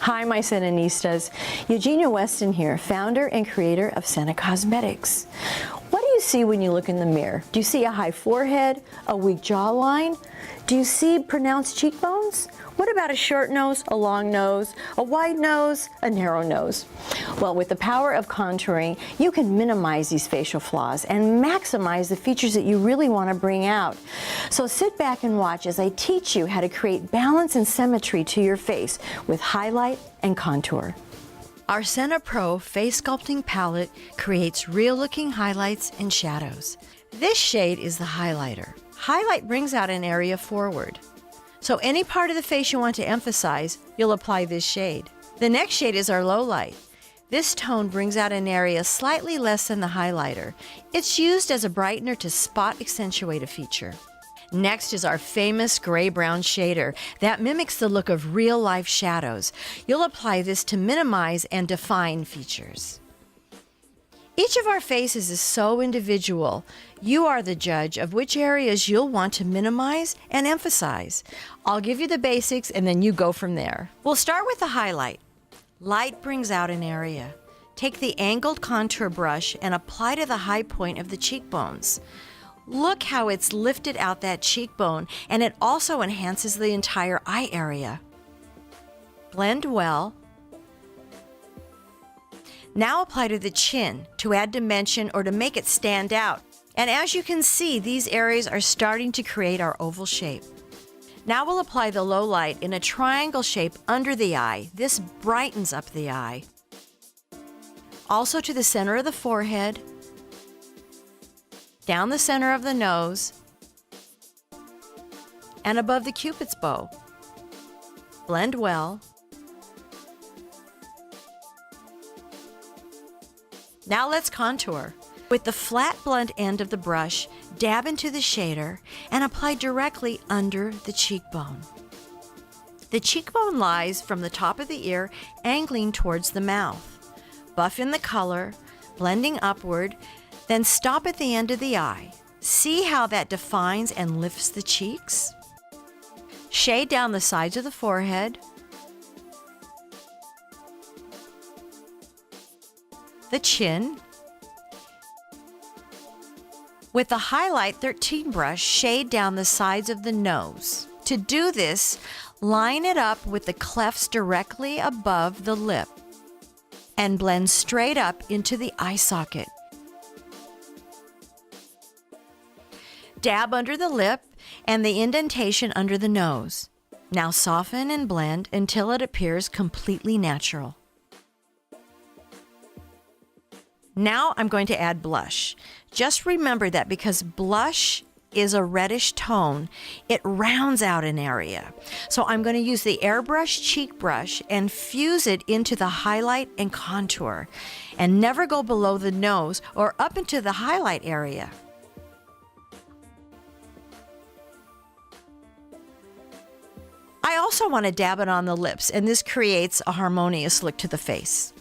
Hi, my Sennanistas. Eugenia Weston here, founder and creator of SENNA Cosmetics. What do you see when you look in the mirror? Do you see a high forehead, a weak jawline? Do you see pronounced cheekbones? What about a short nose, a long nose, a wide nose, a narrow nose? Well, with the power of contouring, you can minimize these facial flaws and maximize the features that you really want to bring out. So sit back and watch as I teach you how to create balance and symmetry to your face with highlight and contour. Our SENNA Pro Face Sculpting Palette creates real-looking highlights and shadows. This shade is the highlighter. Highlight brings out an area forward. So any part of the face you want to emphasize, you'll apply this shade. The next shade is our low light. This tone brings out an area slightly less than the highlighter. It's used as a brightener to spot accentuate a feature. Next is our famous gray-brown shader that mimics the look of real-life shadows. You'll apply this to minimize and define features. Each of our faces is so individual. You are the judge of which areas you'll want to minimize and emphasize. I'll give you the basics and then you go from there. We'll start with the highlight. Light brings out an area. Take the angled contour brush and apply to the high point of the cheekbones. Look how it's lifted out that cheekbone, and it also enhances the entire eye area. Blend well. Now apply to the chin to add dimension or to make it stand out. And as you can see, these areas are starting to create our oval shape. Now we'll apply the low light in a triangle shape under the eye. This brightens up the eye. Also to the center of the forehead, down the center of the nose, and above the Cupid's bow. Blend well. Now let's contour. With the flat blunt end of the brush, dab into the shader and apply directly under the cheekbone. The cheekbone lies from the top of the ear, angling towards the mouth. Buff in the color, blending upward, then stop at the end of the eye. See how that defines and lifts the cheeks? Shade down the sides of the forehead, the chin. With the Highlight 13 brush, shade down the sides of the nose. To do this, line it up with the clefts directly above the lip and blend straight up into the eye socket. Dab under the lip and the indentation under the nose. Now soften and blend until it appears completely natural. Now I'm going to add blush. Just remember that because blush is a reddish tone, it rounds out an area. So I'm going to use the airbrush cheek brush and fuse it into the highlight and contour, and never go below the nose or up into the highlight area. I also want to dab it on the lips, and this creates a harmonious look to the face.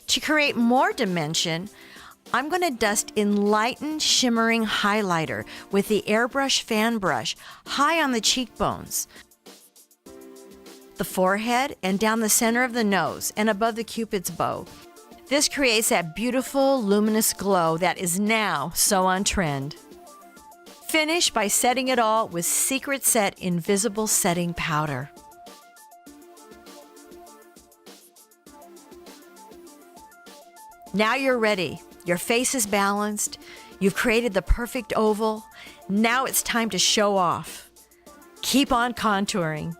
To create more dimension, I'm going to dust enlightened shimmering highlighter with the airbrush fan brush high on the cheekbones, the forehead, and down the center of the nose and above the Cupid's bow. This creates that beautiful luminous glow that is now so on trend. Finish by setting it all with Secret Set Invisible Setting Powder. Now you're ready. Your face is balanced. You've created the perfect oval. Now it's time to show off. Keep on contouring.